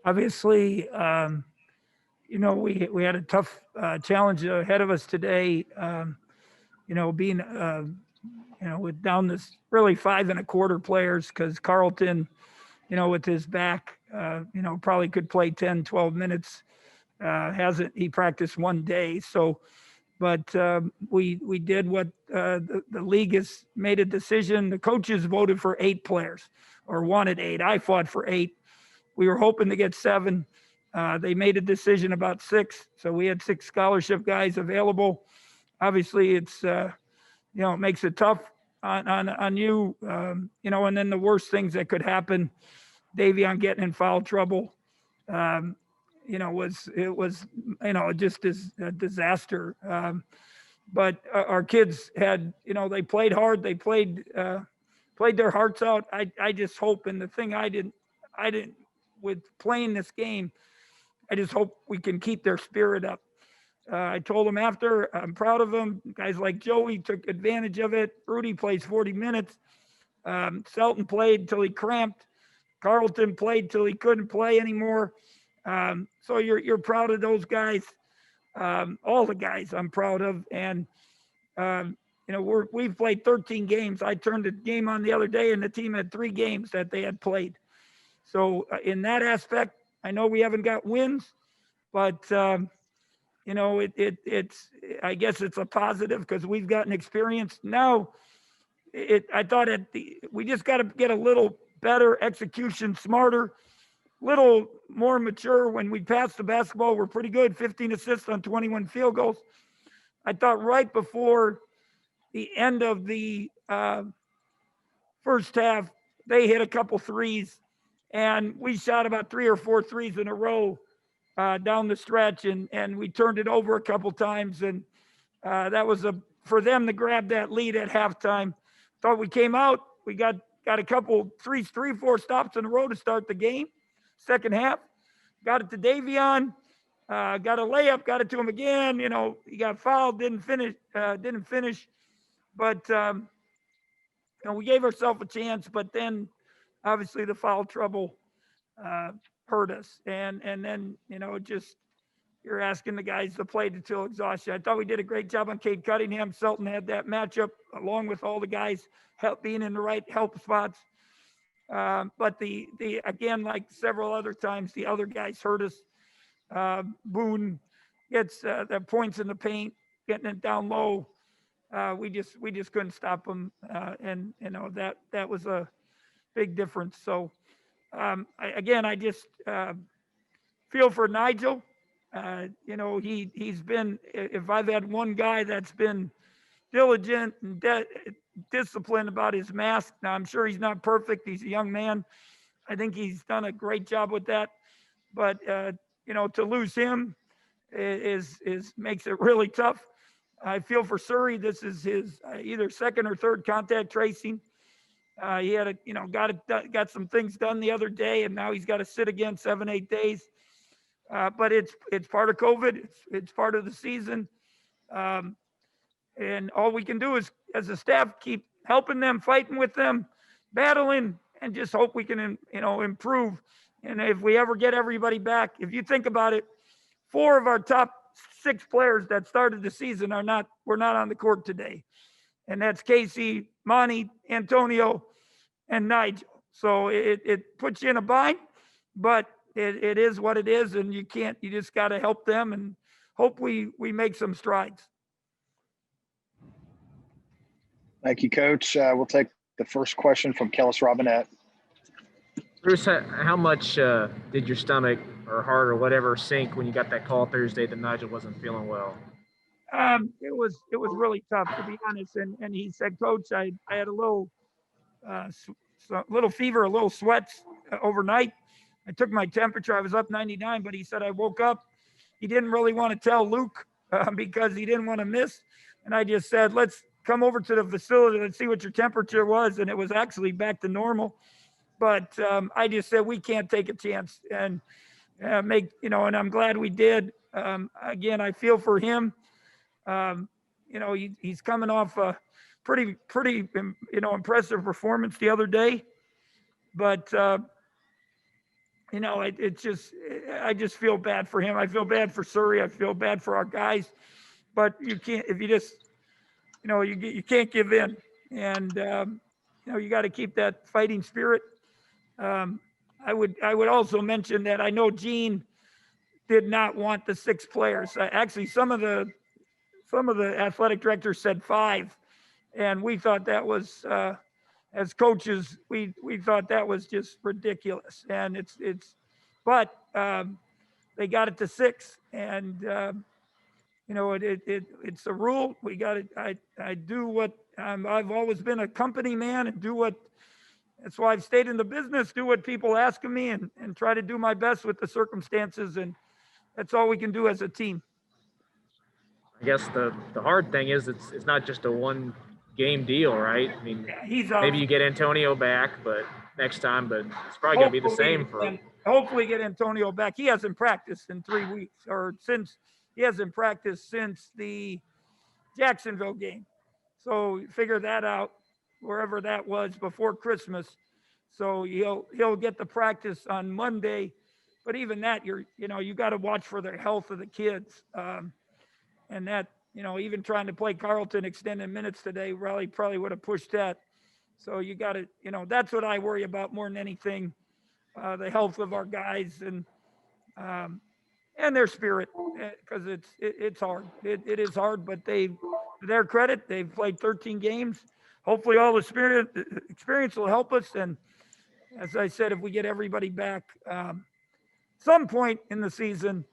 obviously, we had a tough challenge ahead of us today. Being with down this really 5 1/4 players because Carlton, with his back, probably could play 10, 12 minutes. Hasn't he practiced one day? So, but we did what the league has made a decision. The coaches voted for 8 players or wanted 8. I fought for 8. We were hoping to get 7. They made a decision about 6. So we had 6 scholarship guys available. Obviously, it's, it makes it tough on you, and then the worst things that could happen, Davion getting in foul trouble, just a disaster. But our kids had, they played hard. They played their hearts out. I just hope, and the thing I didn't with playing this game, I just hope we can keep their spirit up. I told them after, I'm proud of them. Guys like Joey took advantage of it. Rudy plays 40 minutes. Selton played till he cramped. Carlton played till he couldn't play anymore. So you're proud of those guys. All the guys I'm proud of. And, we've played 13 games. I turned the game on the other day and the team had 3 games that they had played. So in that aspect, I know we haven't got wins, but it's I guess it's a positive because we've gotten experience. Now, I thought we just got to get a little better execution, smarter, little more mature. When we passed the basketball, we're pretty good, 15 assists on 21 field goals. I thought right before the end of the first half, they hit a couple threes, and we shot about 3 or 4 threes in a row down the stretch, and we turned it over a couple times, and that was for them to grab that lead at halftime. Thought we came out, we got a couple 3-4 stops in a row to start the game. Second half, got it to Davion, got a layup, got it to him again. He got fouled, didn't finish, but we gave ourselves a chance. But then, obviously, the foul trouble hurt us, and then just you're asking the guys to play till exhaustion. I thought we did a great job on Cade Cunningham. Selton had that matchup along with all the guys being in the right help spots. But the again, like several other times, the other guys hurt us. Boone gets the points in the paint, getting it down low. We just couldn't stop them, and that was a big difference. So I just feel for Nigel. He's been, if I've had one guy that's been diligent and disciplined about his mask. Now, I'm sure he's not perfect. He's a young man. I think he's done a great job with that. But, to lose him is makes it really tough. I feel for Surrey. This is his either second or third contact tracing. He had got some things done the other day, and now he's got to sit again 7-8 days. But it's part of COVID. It's part of the season. And all we can do is, as a staff, keep helping them, fighting with them, battling, and just hope we can, improve. And if we ever get everybody back, if you think about it, 4 of our top 6 players that started the season were not on the court today. And that's Casey, Monty, Antonio, and Nigel. So it puts you in a bind, but it is what it is, and you just got to help them and hope we make some strides. Thank you, Coach. We'll take the first question from Kellis Robinette. Bruce, how much did your stomach or heart or whatever sink when you got that call Thursday that Nigel wasn't feeling well? It was really tough, to be honest. And he said, Coach, I had a little fever, a little sweats overnight. I took my temperature. I was up 99, but he said I woke up. He didn't really want to tell Luke because he didn't want to miss. And I just said, let's come over to the facility and see what your temperature was. And it was actually back to normal. But I just said, we can't take a chance and and I'm glad we did. Again, I feel for him. He's coming off a pretty impressive performance the other day. But, it's just, I just feel bad for him. I feel bad for Surrey. I feel bad for our guys, but you can't, if you just, you can't give in, and you got to keep that fighting spirit. Um, I would also mention that I know Gene did not want the 6 players. Actually, some of the athletic directors said 5, and we thought that was, as coaches, we thought that was just ridiculous. And but they got it to 6, and it's a rule. We got it. I do what, I've always been a company man and do what. That's why I've stayed in the business. Do what people ask of me, and try to do my best with the circumstances, and that's all we can do as a team. I guess the hard thing is it's not just a one game deal, right? I mean, Yeah, he's out. maybe you get Antonio back, but next time, but it's probably going to be the same for. Hopefully get Antonio back. He hasn't practiced in 3 weeks, he hasn't practiced since the Jacksonville game. So figure that out, wherever that was before Christmas. So he'll get the practice on Monday, but even that, you got to watch for the health of the kids, and that, even trying to play Carleton extended minutes today probably would have pushed that. So you got to, that's what I worry about more than anything, the health of our guys, and their spirit, because it's hard. It is hard, but to their credit, they've played 13 games. Hopefully all the experience will help us. And as I said, if we get everybody back, some point in the season,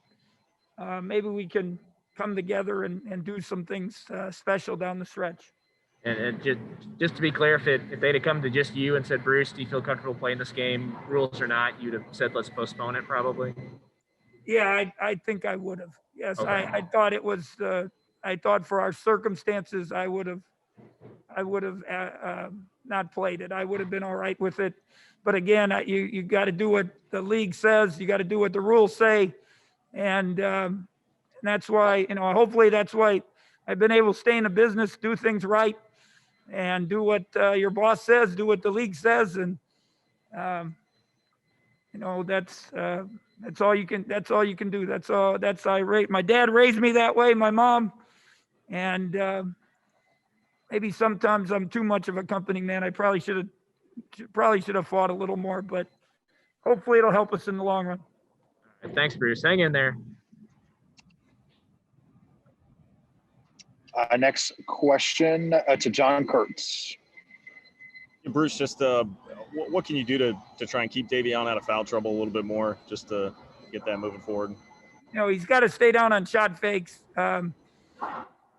maybe we can come together and do some things special down the stretch. And just to be clear, if they'd have come to just you and said, Bruce, do you feel comfortable playing this game, rules or not, you'd have said, let's postpone it probably? Yeah, I think I would have. Yes, Okay. I thought it was, I thought for our circumstances, I would have not played it. I would have been all right with it. But again, you got to do what the league says. You got to do what the rules say. And that's why, hopefully that's why I've been able to stay in the business, do things right, and do what your boss says, do what the league says. And, that's all you can do. My dad raised me that way, my mom. And maybe sometimes I'm too much of a company man. I probably should have fought a little more, but hopefully it'll help us in the long run. Thanks, Bruce. Hang in there. Next question to John Kurtz. Bruce, just what can you do to try and keep Davion out of foul trouble a little bit more, just to get that moving forward? He's got to stay down on shot fakes. He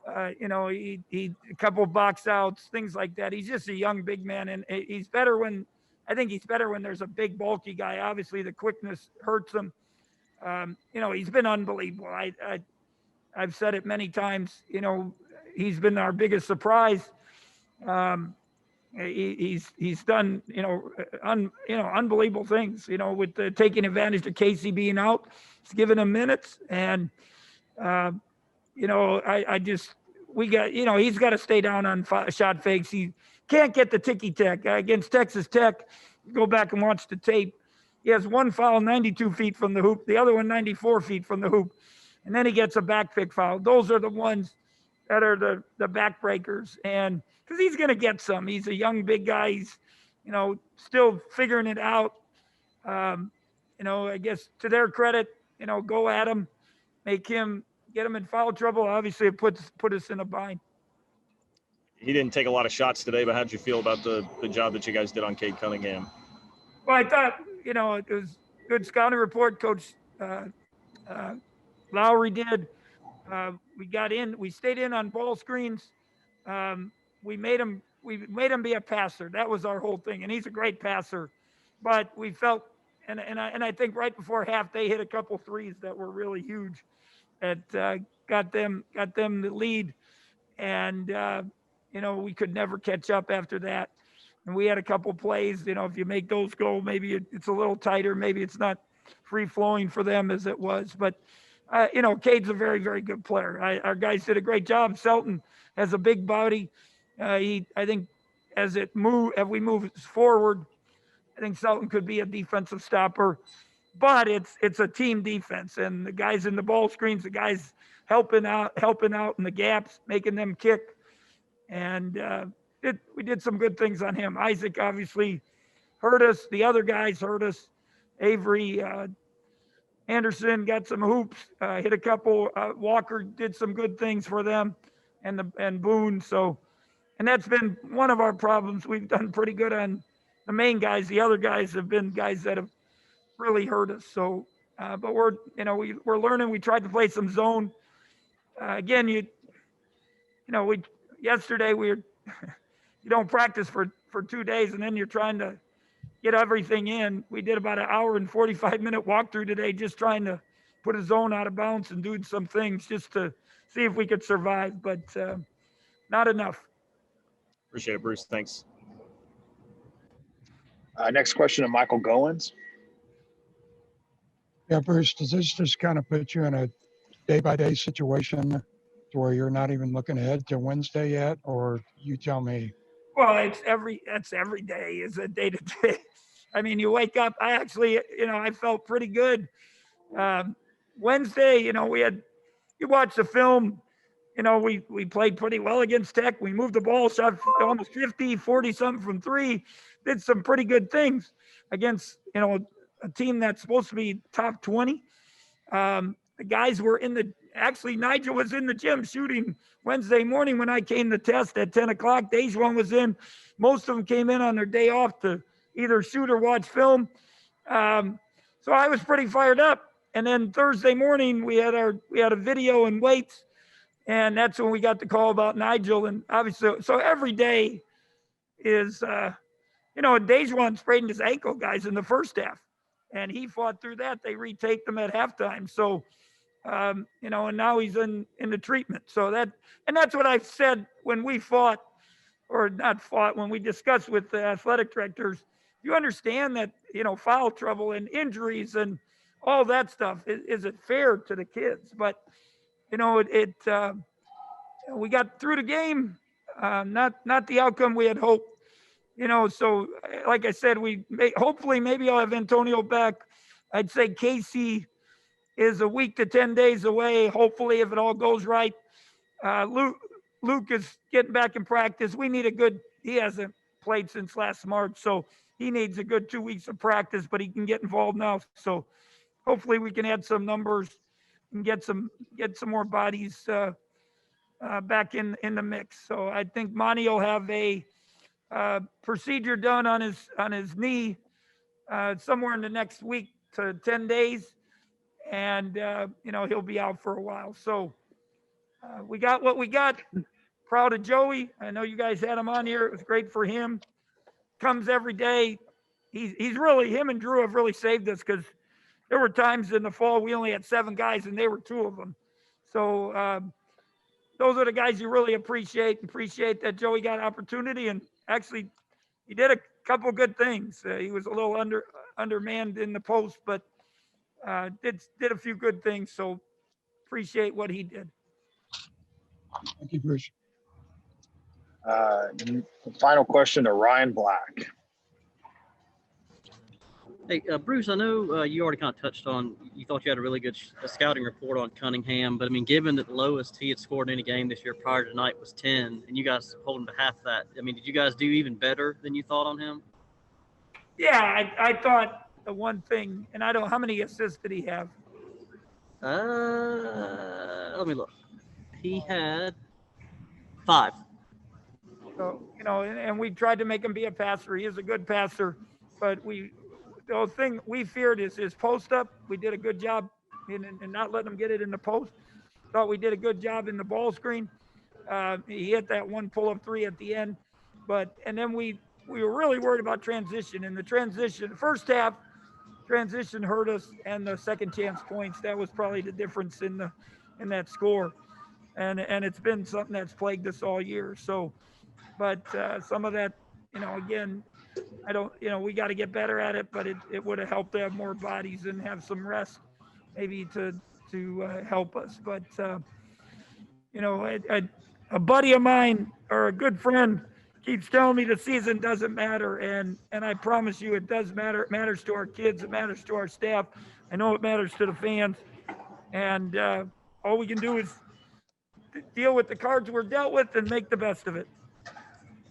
a couple box outs, things like that. He's just a young big man, and he's better when there's a big bulky guy. Obviously, the quickness hurts him. He's been unbelievable. I've said it many times. He's been our biggest surprise. He's done unbelievable things. With taking advantage of Casey being out, he's given him minutes, and he's got to stay down on shot fakes. He can't get the ticky tack against Texas Tech. Go back and watch the tape. He has one foul 92 feet from the hoop, the other one 94 feet from the hoop, and then he gets a back pick foul. Those are the ones that are the backbreakers, and because he's going to get some. He's a young big guy. He's still figuring it out. I guess to their credit, go at him, get him in foul trouble. Obviously, it put us in a bind. He didn't take a lot of shots today, but how'd you feel about the job that you guys did on Cade Cunningham? Well, I thought, it was good scouting report. Coach Lowry did. We stayed in on ball screens. We made him be a passer. That was our whole thing. And he's a great passer, but we felt, and I think right before half, they hit a couple threes that were really huge that got them the lead. And, we could never catch up after that. And we had a couple plays, if you make those go, maybe it's a little tighter. Maybe it's not free flowing for them as it was, but Cade's a very, very good player. Our guys did a great job. Selton has a big body. I think as we move forward, I think Selton could be a defensive stopper. but it's a team defense, and the guys in the ball screens, the guys helping out in the gaps, making them kick, and we did some good things on him. Isaac obviously hurt us. The other guys hurt us. Avery Anderson got some hoops, hit a couple. Walker did some good things for them, and Boone. So, and that's been one of our problems. We've done pretty good on the main guys. The other guys have been guys that have really hurt us. So, but we're learning. We tried to play some zone. Again, yesterday you don't practice for 2 days, and then you're trying to get everything in. We did about an hour and 45-minute walkthrough today, just trying to put a zone out of bounds and do some things just to see if we could survive, but not enough. Appreciate it, Bruce. Thanks. Next question to Michael Goins. Yeah, Bruce, does this just kind of put you in a day-by-day situation to where you're not even looking ahead to Wednesday yet, or you tell me? Well, that's every day is a day to day. I mean, you wake up. I actually, I felt pretty good. Wednesday, you watch the film, we played pretty well against Tech. We moved the ball, shot almost 50, 40 something from three, did some pretty good things against, a team that's supposed to be top 20. The guys were actually Nigel was in the gym shooting Wednesday morning when I came to test at 10 o'clock. Dejuan was in. Most of them came in on their day off to either shoot or watch film. So I was pretty fired up. And then Thursday morning we had a video and weights, and that's when we got the call about Nigel. And obviously, so every day is, Dejuan sprained his ankle, guys, in the first half, and he fought through that. They retaped him at halftime. So, and now he's in the treatment. So that's what I've said when we fought, or not fought, when we discussed with the athletic directors. You understand that, foul trouble and injuries and all that stuff isn't fair to the kids. But, we got through the game, not the outcome we had hoped. So like I said, hopefully maybe I'll have Antonio back. I'd say Casey is a week to 10 days away. Hopefully, if it all goes right. Luke is getting back in practice. He hasn't played since last March, so he needs a good 2 weeks of practice, but he can get involved now. So hopefully we can add some numbers and get some more bodies back in the mix. So I think Monty will have a procedure done on his knee somewhere in the next week to 10 days. And, he'll be out for a while. So we got what we got. Proud of Joey. I know you guys had him on here. It was great for him. Comes every day. Him and Drew have really saved us, because there were times in the fall we only had 7 guys and they were 2 of them. So those are the guys you really appreciate that Joey got opportunity, and actually he did a couple good things. He was a little undermanned in the post, but did a few good things. So appreciate what he did. Thank you, Bruce. Final question to Ryan Black. Hey, Bruce, I know you already kind of touched on, you thought you had a really good scouting report on Cunningham, but I mean, given that the lowest he had scored in any game this year prior to tonight was 10, and you guys hold him to half that, I mean, did you guys do even better than you thought on him? Yeah, I thought the one thing, and how many assists did he have? Let me look. He had 5. So, and we tried to make him be a passer. He is a good passer, but the thing we feared is his post up. We did a good job in not letting him get it in the post. Thought we did a good job in the ball screen. He hit that one pull-up 3 at the end, and then we were really worried about transition. And the first half, transition hurt us, and the second chance points, that was probably the difference in that score. And it's been something that's plagued us all year. So, but some of that, again, we got to get better at it, but it would have helped to have more bodies and have some rest maybe to help us. But, a buddy of mine, or a good friend, keeps telling me the season doesn't matter, and I promise you it does matter. It matters to our kids. It matters to our staff. I know it matters to the fans, and all we can do is deal with the cards we're dealt with and make the best of it.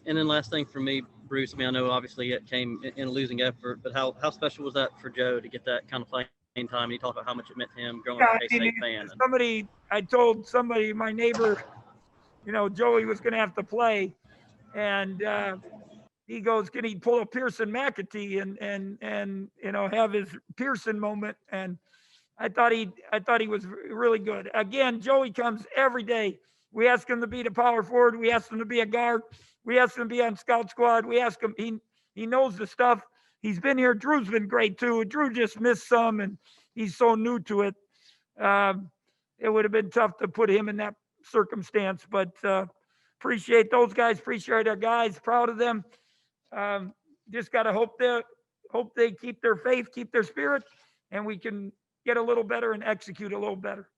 And then last thing for me, Bruce, I mean, I know obviously it came in a losing effort, but how special was that for Joe to get that kind of playing time? He talked about how much it meant to him growing up a K-State fan. I told somebody, my neighbor, Joey was going to have to play, and he goes, "Can he pull a Pearson McAtee and have his Pearson moment?" And I thought he was really good. Again, Joey comes every day. We ask him to be the power forward. We ask him to be a guard. We ask him to be on scout squad. We ask him. He knows the stuff. He's been here. Drew's been great too. Drew just missed some, and he's so new to it. It would have been tough to put him in that circumstance, but appreciate those guys. Appreciate our guys. Proud of them. Just got to hope they keep their faith, keep their spirit, and we can get a little better and execute a little better.